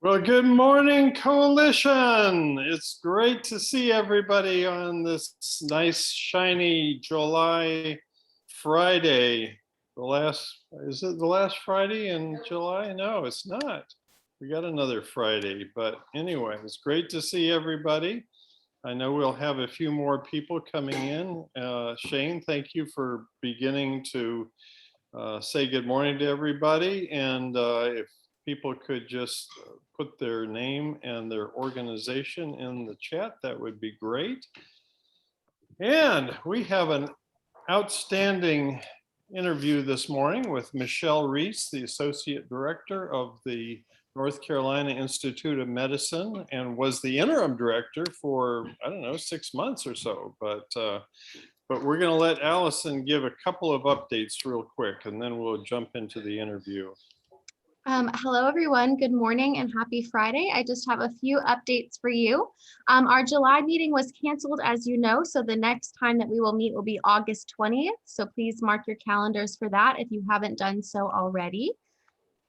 Well, good morning, Coalition. It's great to see everybody on this nice, shiny July Friday. Is it the last Friday in July? No, it's not. We got another Friday, but anyway, it's great to see everybody. I know we'll have a few more people coming in. Shane, thank you for beginning to say good morning to everybody. And if people could just put their name and their organization in the chat, that would be great. And we have an outstanding interview this morning with Michelle Ries, the Associate Director of the North Carolina Institute of Medicine, and was the interim director for, I don't know, 6 months or so. But we're going to let Allison give a couple of updates real quick, and then we'll jump into the interview. Hello, everyone. Good morning and happy Friday. I just have a few updates for you. Our July meeting was canceled, as you know, so the next time that we will meet will be August 20th. So please mark your calendars for that if you haven't done so already.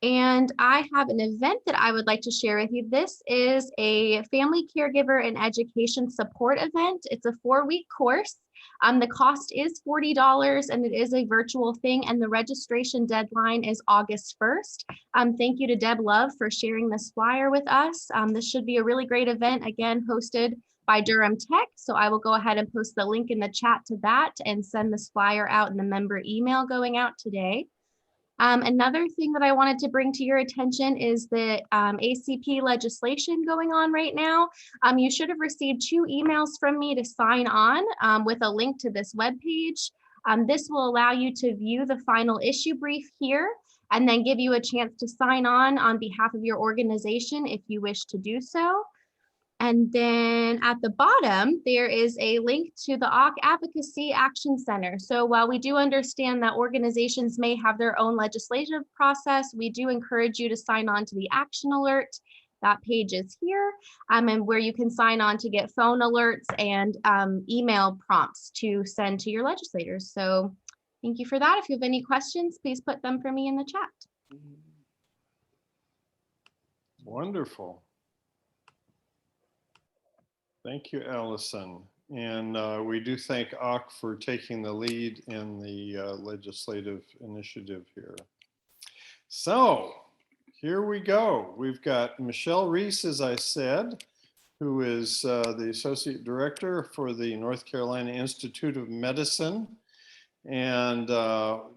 And I have an event that I would like to share with you. This is a family caregiver and education support event. It's a 4-week course. The cost is $40 and it is a virtual thing, and the registration deadline is August 1st. Thank you to Deb Love for sharing this flyer with us. This should be a really great event, again, hosted by Durham Tech. So I will go ahead and post the link in the chat to that and send this flyer out in the member email going out today. Another thing that I wanted to bring to your attention is the ACP legislation going on right now. You should have received 2 emails from me to sign on with a link to this webpage. This will allow you to view the final issue brief here and then give you a chance to sign on behalf of your organization if you wish to do so. And then at the bottom, there is a link to the AUK Advocacy Action Center. So while we do understand that organizations may have their own legislative process, we do encourage you to sign on to the action alert. That page is here, and where you can sign on to get phone alerts and email prompts to send to your legislators. So thank you for that. If you have any questions, please put them for me in the chat. Wonderful. Thank you, Allison. And we do thank AUK for taking the lead in the legislative initiative here. So here we go. We've got Michelle Ries, as I said, who is the Associate Director for the North Carolina Institute of Medicine. And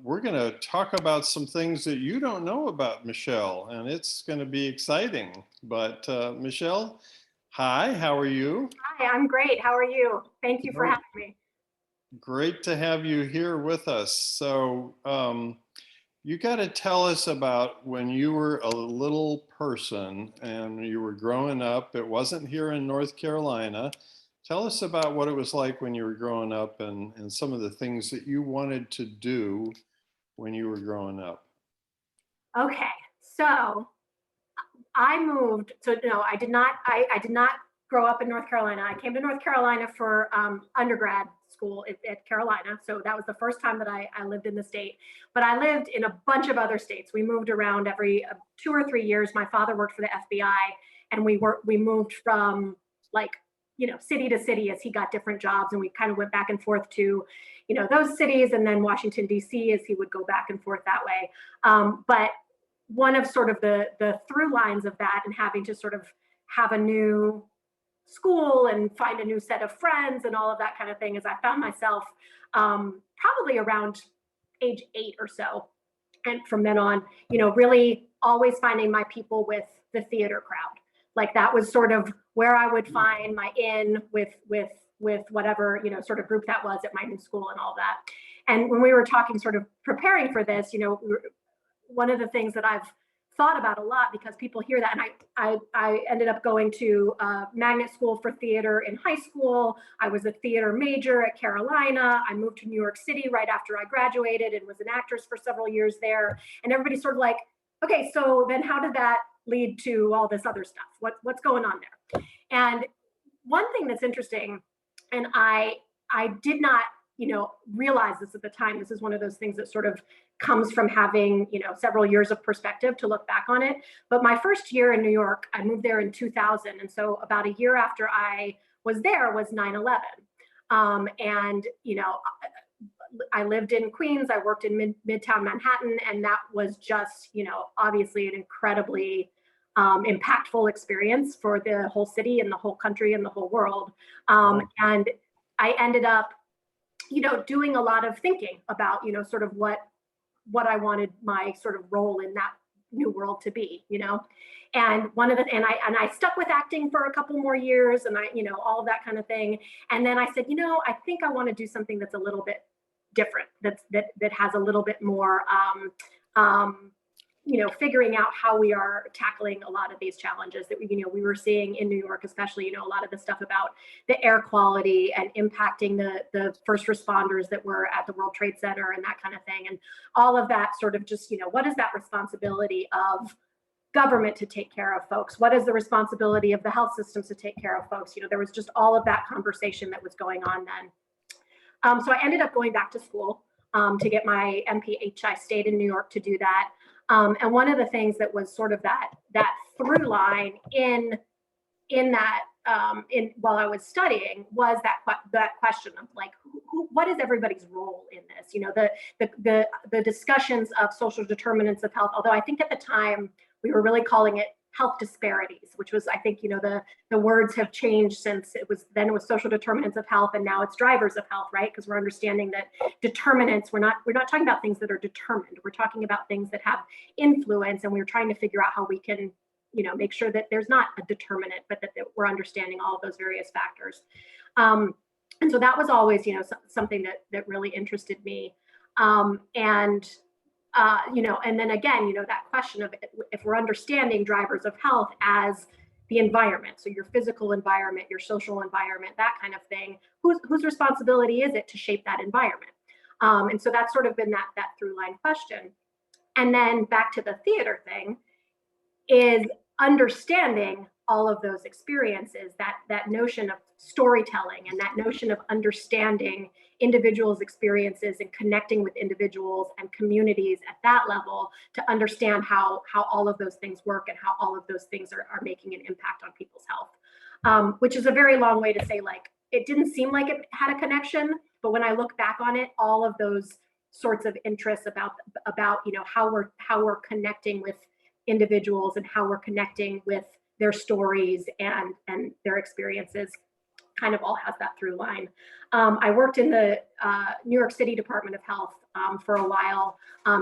we're going to talk about some things that you don't know about Michelle, and it's going to be exciting. But Michelle, hi, how are you? Hi, I'm great. How are you? Thank you for having me. Great to have you here with us. So you got to tell us about when you were a little person and you were growing up. It wasn't here in North Carolina. Tell us about what it was like when you were growing up and some of the things that you wanted to do when you were growing up. Okay, so I moved, so no, I did not grow up in North Carolina. I came to North Carolina for undergrad school at Carolina. So that was the first time that I lived in the state, but I lived in a bunch of other states. We moved around every 2 or 3 years. My father worked for the FBI, and we moved from, like, city to city as he got different jobs, and we kind of went back and forth to, those cities, and then Washington, D.C. as he would go back and forth that way. But one of sort of the through lines of that, and having to sort of have a new school and find a new set of friends and all of that kind of thing, is I found myself probably around age 8 or so, and from then on, really always finding my people with the theater crowd. Like, that was sort of where I would find my in with whatever, sort of group that was at my new school and all that. And when we were talking, sort of preparing for this, one of the things that I've thought about a lot, because people hear that, and I ended up going to magnet school for theater in high school. I was a theater major at Carolina. I moved to New York City right after I graduated and was an actress for several years there. And everybody's sort of like, okay, so then how did that lead to all this other stuff? What's going on there? And one thing that's interesting, and I did not realize this at the time. This is one of those things that sort of comes from having, several years of perspective to look back on it. But my first year in New York, I moved there in 2000. And so about a year after I was there was 9/11. And, I lived in Queens, I worked in Midtown Manhattan, and that was just, obviously an incredibly impactful experience for the whole city and the whole country and the whole world. And I ended up, doing a lot of thinking about, sort of what I wanted my sort of role in that new world to be, and I stuck with acting for a couple more years, and all of that kind of thing. And then I said, I think I want to do something that's a little bit different, that has a little bit more, figuring out how we are tackling a lot of these challenges that we were seeing in New York, especially, a lot of the stuff about the air quality and impacting the first responders that were at the World Trade Center and that kind of thing. And all of that sort of just, what is that responsibility of government to take care of folks? What is the responsibility of the health systems to take care of folks? There was just all of that conversation that was going on then. So I ended up going back to school to get my MPH. I stayed in New York to do that. And one of the things that was sort of that through line in that while I was studying was that question of like, what is everybody's role in this? The discussions of social determinants of health. Although I think at the time we were really calling it health disparities, which was, I think, the words have changed since it was social determinants of health, and now it's drivers of health, right? Because we're understanding that determinants, we're not talking about things that are determined. We're talking about things that have influence, and we're trying to figure out how we can, make sure that there's not a determinant, but that we're understanding all of those various factors. And so that was always, something that really interested me. And then again, that question of if we're understanding drivers of health as the environment, so your physical environment, your social environment, that kind of thing, whose responsibility is it to shape that environment? And so that's sort of been that through line question. And then back to the theater thing is understanding all of those experiences, that notion of storytelling and that notion of understanding individuals' experiences and connecting with individuals and communities at that level to understand how all of those things work and how all of those things are making an impact on people's health, which is a very long way to say, like, it didn't seem like it had a connection, but when I look back on it, all of those sorts of interests about how we're connecting with individuals and how we're connecting with their stories and their experiences kind of all has that through line. I worked in the New York City Department of Health for a while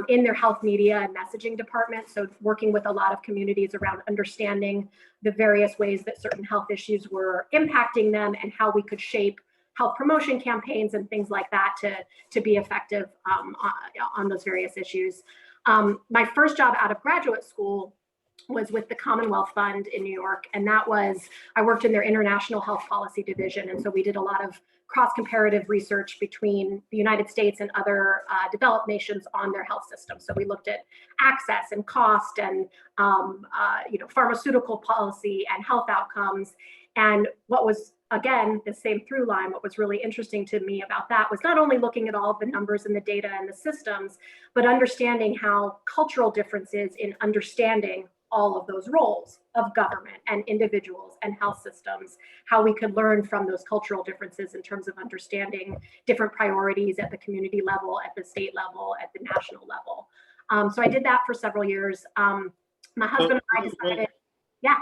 in their health media and messaging department. So working with a lot of communities around understanding the various ways that certain health issues were impacting them and how we could shape health promotion campaigns and things like that to be effective on those various issues. My first job out of graduate school was with the Commonwealth Fund in New York. And I worked in their international health policy division. And so we did a lot of cross-comparative research between the United States and other developed nations on their health system. So we looked at access and cost and pharmaceutical policy and health outcomes. And what was, again, the same through line, what was really interesting to me about that was not only looking at all of the numbers and the data and the systems, but understanding how cultural differences in understanding all of those roles of government and individuals and health systems, how we could learn from those cultural differences in terms of understanding different priorities at the community level, at the state level, at the national level. So I did that for several years. My husband and I decided, yeah.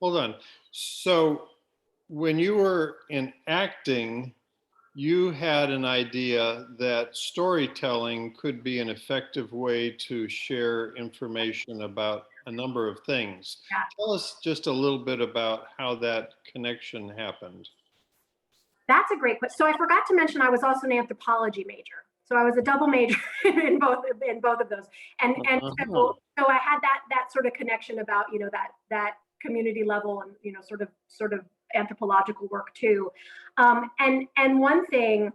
Hold on. So when you were in acting, you had an idea that storytelling could be an effective way to share information about a number of things. Yeah. Tell us just a little bit about how that connection happened. That's a great question. So I forgot to mention I was also an anthropology major. So I was a double major in both of those. And so I had that sort of connection about, that community level and, sort of anthropological work too. And one thing,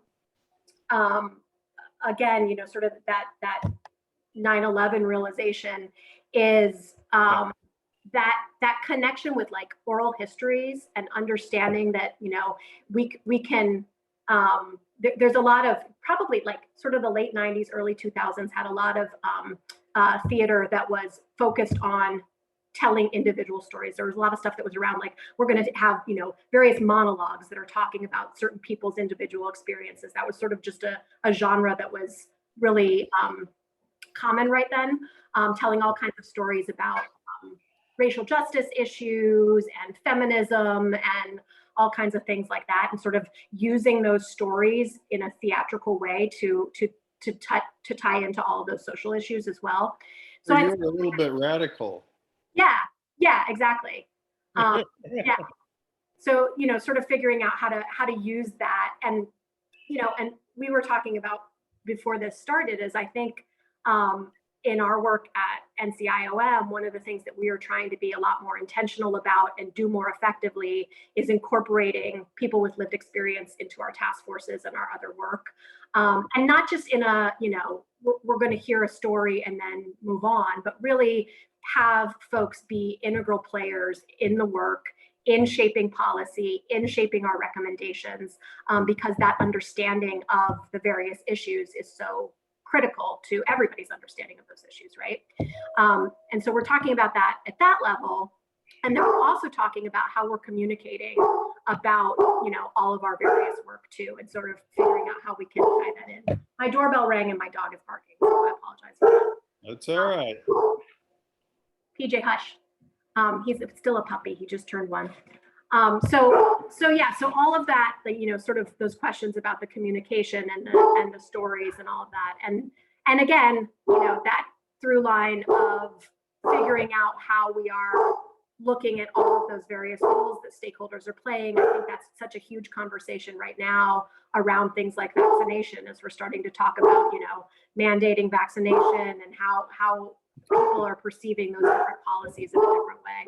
again, sort of that 9/11 realization is that connection with like oral histories and understanding that, we can there's a lot of probably like sort of the late 90s, early 2000s had a lot of theater that was focused on telling individual stories. There was a lot of stuff that was around like, we're going to have, various monologues that are talking about certain people's individual experiences. That was sort of just a genre that was really common right then, telling all kinds of stories about racial justice issues and feminism and all kinds of things like that, and sort of using those stories in a theatrical way to tie into all of those social issues as well. So you're a little bit radical. Yeah, exactly. Yeah. So, sort of figuring out how to use that. And, and we were talking about before this started is I think in our work at NCIOM, one of the things that we are trying to be a lot more intentional about and do more effectively is incorporating people with lived experience into our task forces and our other work. And not just in a, we're going to hear a story and then move on, but really have folks be integral players in the work, in shaping policy, in shaping our recommendations, because that understanding of the various issues is so critical to everybody's understanding of those issues, right? And so we're talking about that at that level. And then we're also talking about how we're communicating about, all of our various work too, and sort of figuring out how we can tie that in. My doorbell rang and my dog is barking, so I apologize for that. That's all right. PJ, hush. He's still a puppy. He just turned 1. So all of that, sort of those questions about the communication and the stories and all of that, and again, that through line of figuring out how we are looking at all of those various roles that stakeholders are playing. I think that's such a huge conversation right now around things like vaccination, as we're starting to talk about, mandating vaccination and how people are perceiving those different policies in a different way.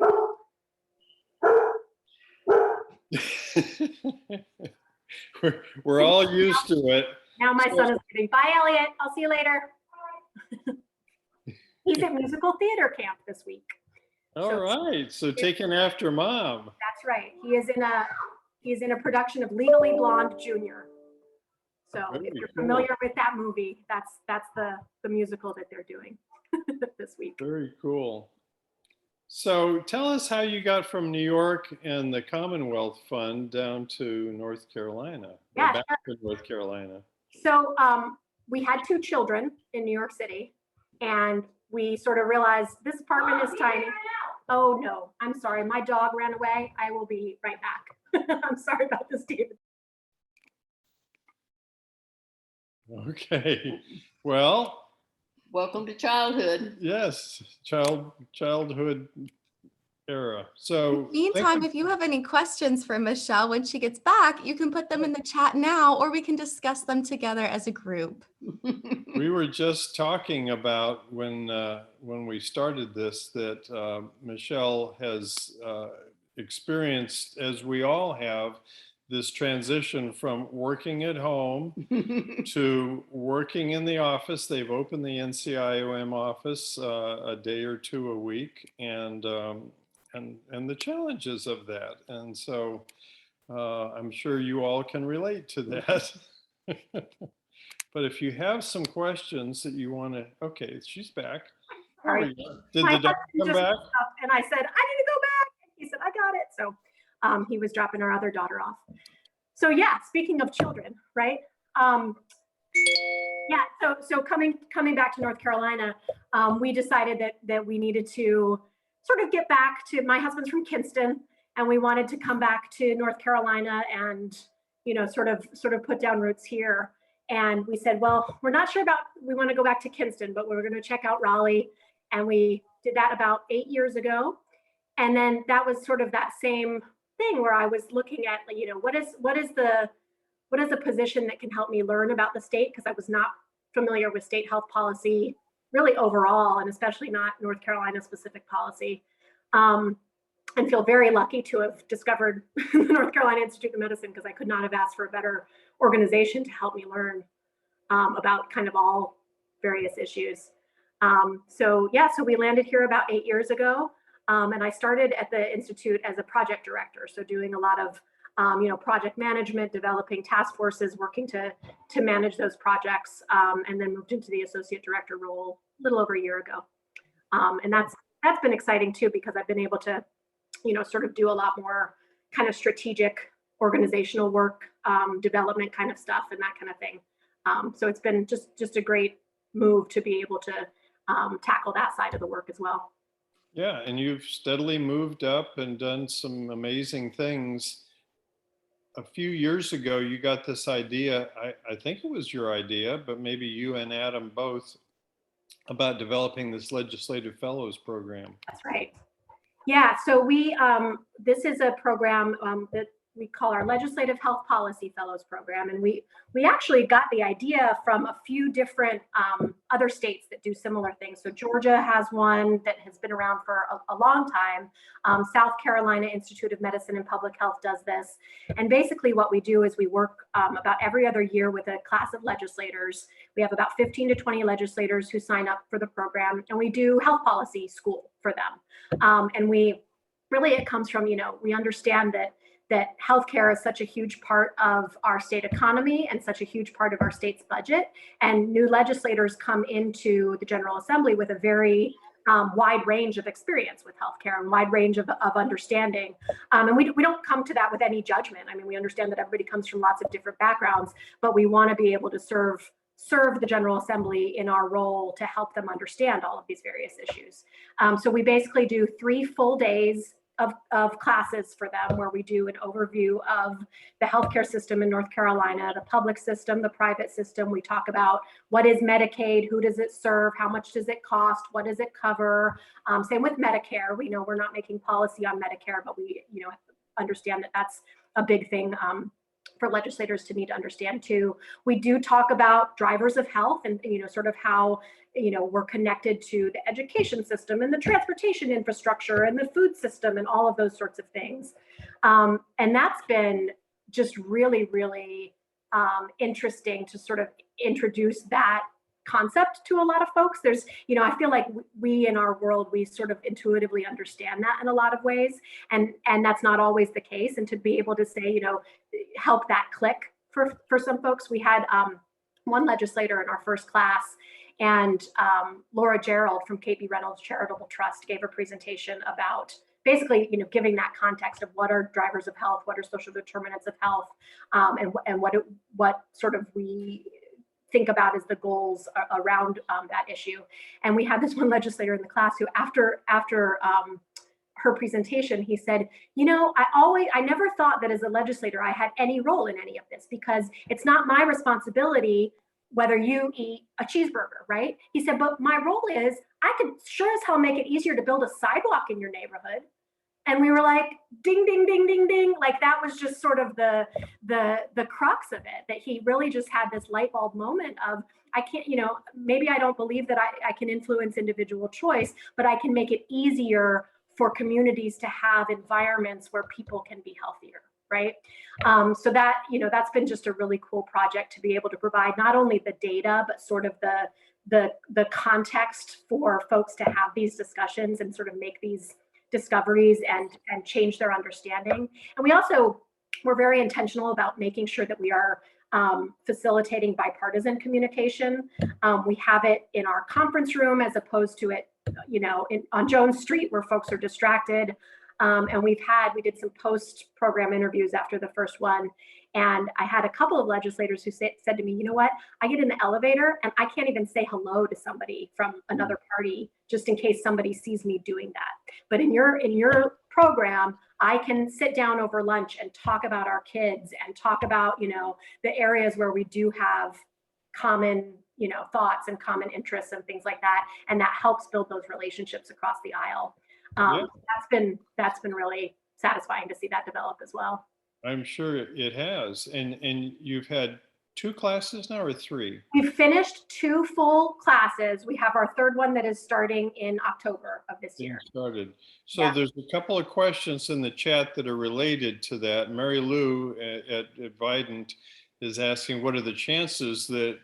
we're all used to it. Now my son is leaving. Bye, Elliot. I'll see you later. He's at musical theater camp this week. All right. So taking after mom. That's right. He's in a production of Legally Blonde Jr. So if you're familiar with that movie, that's the musical that they're doing this week. Very cool. So tell us how you got from New York and the Commonwealth Fund down to North Carolina. Yeah, back to North Carolina. So we had 2 children in New York City, and we sort of realized this apartment is tiny. Oh no, I'm sorry. My dog ran away. I will be right back. I'm sorry about this, David. Okay. Well, welcome to childhood. Yes, childhood era. So meantime, if you have any questions for Michelle when she gets back, you can put them in the chat now, or we can discuss them together as a group. We were just talking about when we started this that Michelle has experienced, as we all have, this transition from working at home to working in the office. They've opened the NCIOM office a day or 2 a week, and the challenges of that. And so I'm sure you all can relate to that. But if you have some questions that you want to, okay, she's back. Sorry. Did the dog come back? And I said, I need to go back. And he said, I got it. So he was dropping our other daughter off. So yeah, speaking of children, right? Yeah, so coming back to North Carolina, we decided that we needed to sort of get back to, my husband's from Kinston, and we wanted to come back to North Carolina and, sort of put down roots here. And we said, well, we're not sure we want to go back to Kinston, but we're going to check out Raleigh. And we did that about 8 years ago. And then that was sort of that same thing where I was looking at, what is the position that can help me learn about the state? Because I was not familiar with state health policy really overall, and especially not North Carolina specific policy. And feel very lucky to have discovered the North Carolina Institute of Medicine, because I could not have asked for a better organization to help me learn about kind of all various issues. So we landed here about 8 years ago. And I started at the Institute as a project director. So doing a lot of project management, developing task forces, working to manage those projects, and then moved into the associate director role a little over a year ago. And that's been exciting too, because I've been able to, sort of do a lot more kind of strategic organizational work, development kind of stuff and that kind of thing. So it's been just a great move to be able to tackle that side of the work as well. Yeah, and you've steadily moved up and done some amazing things. A few years ago, you got this idea, I think it was your idea, but maybe you and Adam both, about developing this legislative fellows program. That's right. Yeah, so this is a program that we call our Legislative Health Policy Fellows Program. And we actually got the idea from a few different other states that do similar things. So Georgia has one that has been around for a long time. South Carolina Institute of Medicine and Public Health does this. And basically what we do is we work about every other year with a class of legislators. We have about 15 to 20 legislators who sign up for the program, and we do health policy school for them. And it comes from, we understand that healthcare is such a huge part of our state economy and such a huge part of our state's budget. And new legislators come into the General Assembly with a very wide range of experience with healthcare and wide range of understanding. And we don't come to that with any judgment. I mean, we understand that everybody comes from lots of different backgrounds, but we want to be able to serve the General Assembly in our role to help them understand all of these various issues. So we basically do 3 full days of classes for them, where we do an overview of the healthcare system in North Carolina, the public system, the private system. We talk about what is Medicaid, who does it serve, how much does it cost, what does it cover. Same with Medicare. We know we're not making policy on Medicare, but we understand that that's a big thing for legislators to need to understand too. We do talk about drivers of health and sort of how we're connected to the education system and the transportation infrastructure and the food system and all of those sorts of things. And that's been just really, really interesting to sort of introduce that concept to a lot of folks. There's, I feel like we in our world, we sort of intuitively understand that in a lot of ways. And that's not always the case. And to be able to say, help that click for some folks. We had one legislator in our first class, and Laura Gerald from KB Reynolds Charitable Trust gave a presentation about basically, giving that context of what are drivers of health, what are social determinants of health, and what sort of we think about as the goals around that issue. And we had this one legislator in the class who, after her presentation, he said, I never thought that as a legislator I had any role in any of this, because it's not my responsibility whether you eat a cheeseburger, right? He said, but my role is I could sure as hell make it easier to build a sidewalk in your neighborhood. And we were like, ding, ding, ding, ding, ding. Like that was just sort of the crux of it, that he really just had this light bulb moment of, I can't, maybe I don't believe that I can influence individual choice, but I can make it easier for communities to have environments where people can be healthier. Right. So that, that's been just a really cool project to be able to provide not only the data, but sort of the context for folks to have these discussions and sort of make these discoveries and change their understanding. And we're very intentional about making sure that we are facilitating bipartisan communication. We have it in our conference room as opposed to it, on Jones Street where folks are distracted. And we did some post-program interviews after the first one. And I had a couple of legislators who said to me, you know what, I get in the elevator and I can't even say hello to somebody from another party, just in case somebody sees me doing that. But in your program, I can sit down over lunch and talk about our kids and talk about, the areas where we do have common, thoughts and common interests and things like that. And that helps build those relationships across the aisle. Yeah. That's been really satisfying to see that develop as well. I'm sure it has. And you've had 2 classes now or 3? We've finished 2 full classes. We have our 3rd one that is starting in October of this year. Started. So Yeah. There's a couple of questions in the chat that are related to that. Mary Lou at Vidant is asking, what are the chances that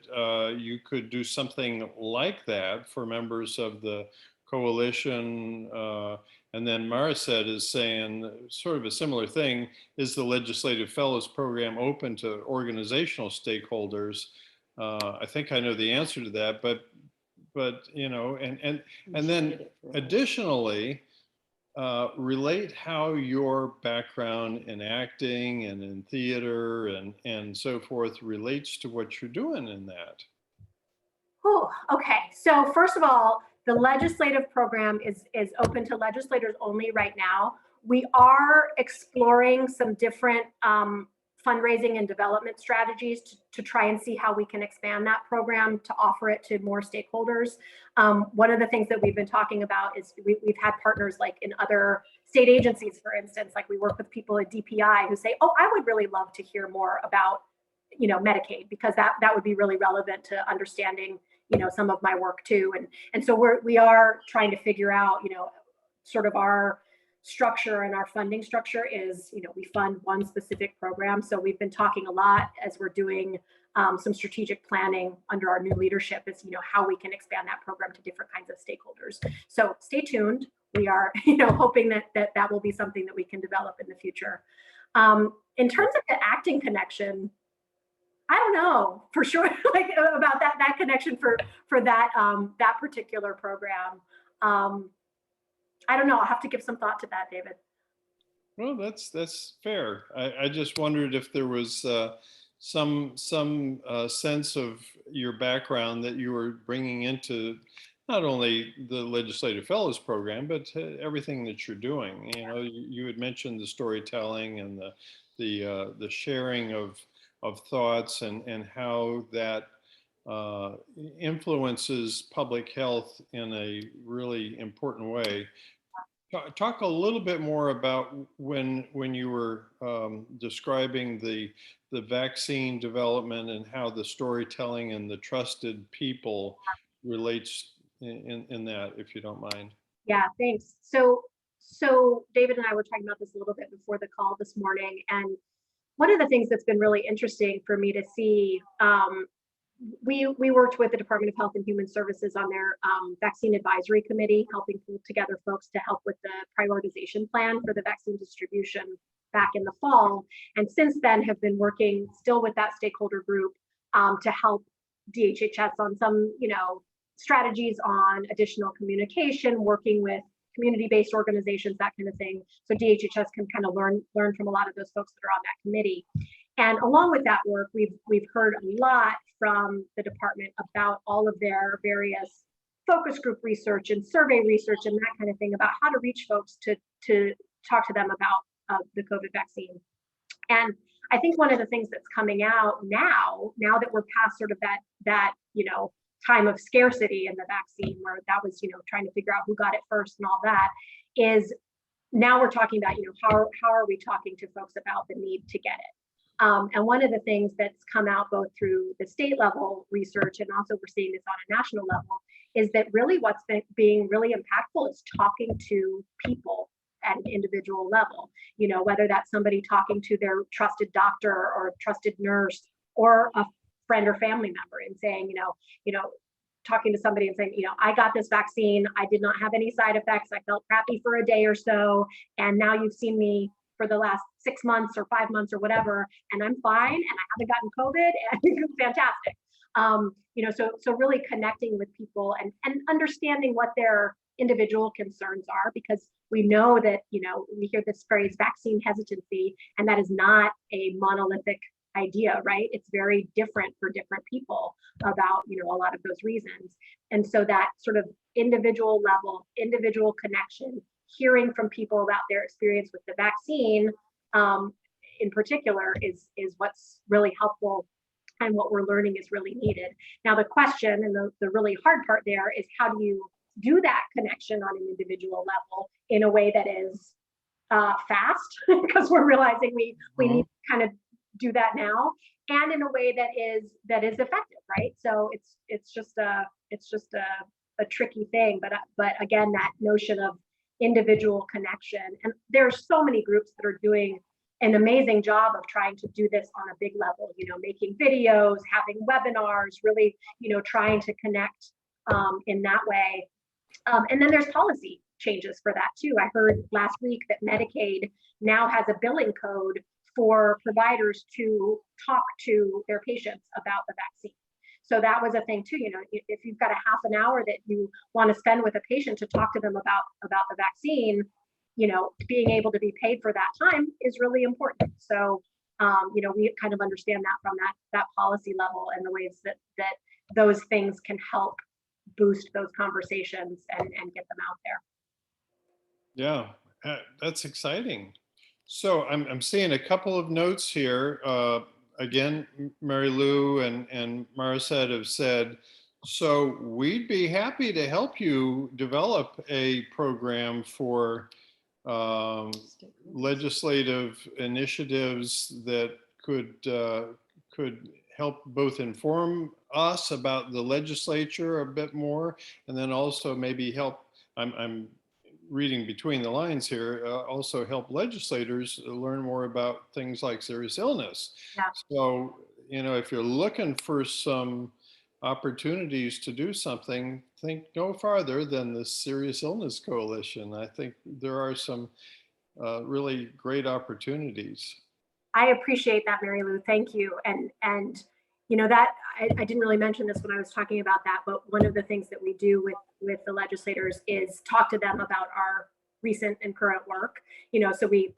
you could do something like that for members of the coalition? And then Maricet is saying sort of a similar thing. Is the Legislative Fellows Program open to organizational stakeholders? I think I know the answer to that, but you know, and then additionally, relate how your background in acting and in theater and so forth relates to what you're doing in that. Oh, okay. So first of all, the legislative program is open to legislators only right now. We are exploring some different fundraising and development strategies to try and see how we can expand that program to offer it to more stakeholders. One of the things that we've been talking about is we've had partners like in other state agencies, for instance, like we work with people at DPI who say, oh, I would really love to hear more about, you know, Medicaid, because that would be really relevant to understanding, you know, some of my work too. And so we are trying to figure out, you know, sort of our structure, and our funding structure is, you know, we fund one specific program. So we've been talking a lot as we're doing some strategic planning under our new leadership is, you know, how we can expand that program to different kinds of stakeholders. So stay tuned. We are, you know, hoping that will be something that we can develop in the future. In terms of the acting connection, I don't know for sure, like about that connection for that that particular program. I don't know. I'll have to give some thought to that, David. Well, that's fair. I just wondered if there was some sense of your background that you were bringing into not only the Legislative Fellows Program, but everything that you're doing. You know, you had mentioned the storytelling and the sharing of thoughts and how that influences public health in a really important way. Talk a little bit more about when you were describing the vaccine development and how the storytelling and the trusted people relates in that, if you don't mind. Yeah, thanks. So David and I were talking about this a little bit before the call this morning, and one of the things that's been really interesting for me to see, we worked with the Department of Health and Human Services on their vaccine advisory committee, helping pull together folks to help with the prioritization plan for the vaccine distribution back in the fall. And since then have been working still with that stakeholder group to help DHHS on some, you know, strategies on additional communication, working with community-based organizations, that kind of thing. So DHHS can kind of learn from a lot of those folks that are on that committee. And along with that work, we've heard a lot from the department about all of their various focus group research and survey research and that kind of thing about how to reach folks to talk to them about the COVID vaccine. And I think one of the things that's coming out now that we're past sort of that you know, time of scarcity in the vaccine, where that was, you know, trying to figure out who got it first and all that, is now we're talking about, you know, how are we talking to folks about the need to get it. And one of the things that's come out both through the state level research and also we're seeing this on a national level is that really what's been being really impactful is talking to people at an individual level, you know, whether that's somebody talking to their trusted doctor or trusted nurse or a friend or family member and saying, you know, talking to somebody and saying, you know, I got this vaccine, I did not have any side effects, I felt crappy for a day or so, and now you've seen me for the last 6 months or 5 months or whatever, and I'm fine, and I haven't gotten COVID, and it's fantastic. You know, so really connecting with people and understanding what their individual concerns are, because we know that, you know, we hear this phrase vaccine hesitancy, and that is not a monolithic idea, right? It's very different for different people about, you know, a lot of those reasons. And so that sort of individual level, individual connection, hearing from people about their experience with the vaccine in particular is what's really helpful and what we're learning is really needed. Now, the question and the really hard part there is how do you do that connection on an individual level in a way that is fast, because we're realizing we need to kind of do that now, and in a way that is effective, right? So it's just a tricky thing, but again, that notion of individual connection, and there's so many groups that are doing an amazing job of trying to do this on a big level, you know, making videos, having webinars, really, you know, trying to connect in that way. And then there's policy, changes for that too. I heard last week that Medicaid now has a billing code for providers to talk to their patients about the vaccine. So that was a thing too. If you've got a half an hour that you want to spend with a patient to talk to them about the vaccine, being able to be paid for that time is really important. So, we kind of understand that from that policy level and the ways that those things can help boost those conversations and get them out there. Yeah, that's exciting. So I'm seeing a couple of notes here. Again, Mary Lou and Maricette have said, so we'd be happy to help you develop a program for legislative initiatives that could help both inform us about the legislature a bit more, and then also maybe help, I'm reading between the lines here, also help legislators learn more about things like serious illness. Yeah. So, if you're looking for some opportunities to do something, think no farther than the Serious Illness Coalition. I think there are some really great opportunities. I appreciate that, Mary Lou. Thank you. And that I didn't really mention this when I was talking about that, but one of the things that we do with the legislators is talk to them about our recent and current work. So we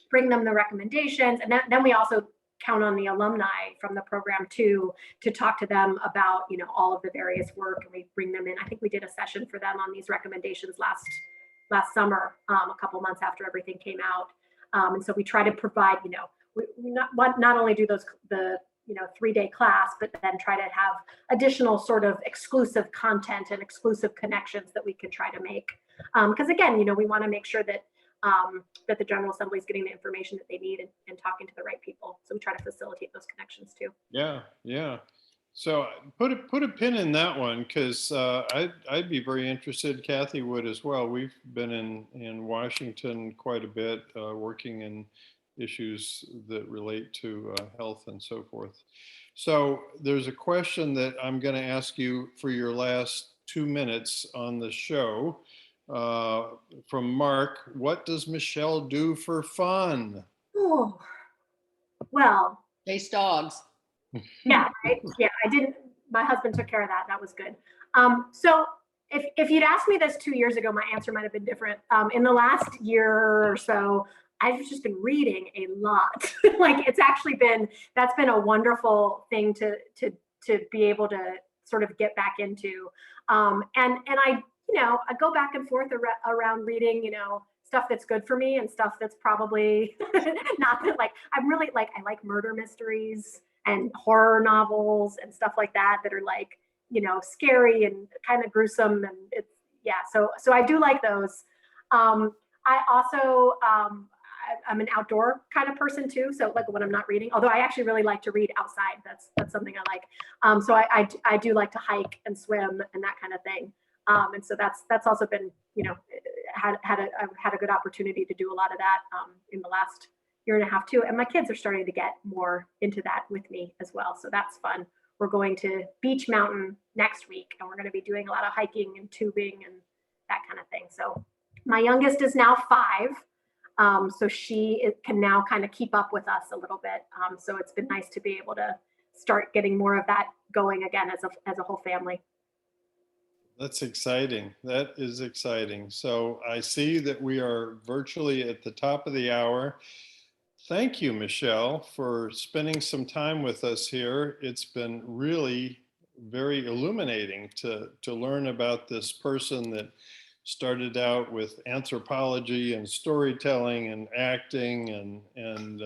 bring them the recommendations, and then we also count on the alumni from the program to talk to them about all of the various work, and we bring them in. I think we did a session for them on these recommendations last summer, a couple months after everything came out, and so we try to provide we not only do the 3-day class, but then try to have additional sort of exclusive content and exclusive connections that we could try to make, because again, we want to make sure that that the General Assembly is getting the information that they need and talking to the right people. So we try to facilitate those connections too. Yeah. So put a pin in that one, because I'd be very interested. Kathy would as well. We've been in Washington quite a bit, working in issues that relate to health and so forth. So there's a question that I'm going to ask you for your last 2 minutes on the show. From Mark, what does Michelle do for fun? Oh, well. Chase dogs. Yeah, right? Yeah, I didn't, my husband took care of that. That was good. So if you'd asked me this 2 years ago, my answer might have been different. In the last year or so, I've just been reading a lot. Like that's been a wonderful thing to be able to sort of get back into. And I go back and forth around reading, stuff that's good for me and stuff that's probably not good. Like I like murder mysteries and horror novels and stuff like that are like, scary and kind of gruesome. And it's, so I do like those. I also, I'm an outdoor kind of person too. So like when I'm not reading, although I actually really like to read outside, that's something I like. So I do like to hike and swim and that kind of thing. And so that's also been, I've had a good opportunity to do a lot of that in the last year and a half too. And my kids are starting to get more into that with me as well. So that's fun. We're going to Beach Mountain next week, and we're going to be doing a lot of hiking and tubing and that kind of thing. So my youngest is now 5. So she can now kind of keep up with us a little bit. So it's been nice to be able to start getting more of that going again as a whole family. That's exciting. That is exciting. So I see that we are virtually at the top of the hour. Thank you, Michelle, for spending some time with us here. It's been really very illuminating to learn about this person that started out with anthropology and storytelling and acting and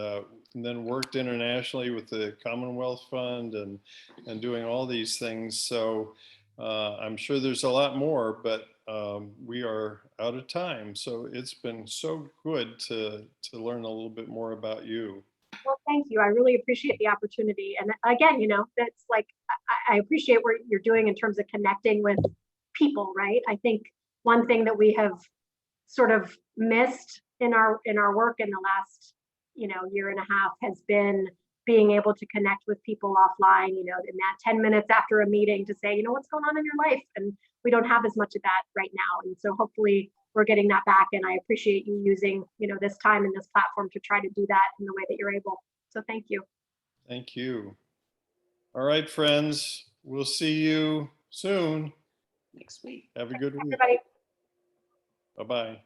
then worked internationally with the Commonwealth Fund and doing all these things. So I'm sure there's a lot more, but we are out of time. So it's been so good to learn a little bit more about you. Well, thank you. I really appreciate the opportunity. And again, that's like, I appreciate what you're doing in terms of connecting with people, right? I think one thing that we have sort of missed in our work in the last, year and a half has been being able to connect with people offline, in that 10 minutes after a meeting to say, what's going on in your life? And we don't have as much of that right now. And so hopefully we're getting that back. And I appreciate you using, this time and this platform to try to do that in the way that you're able. So thank you. Thank you. All right, friends, we'll see you soon. Next week. Have a good week. Everybody. Bye-bye.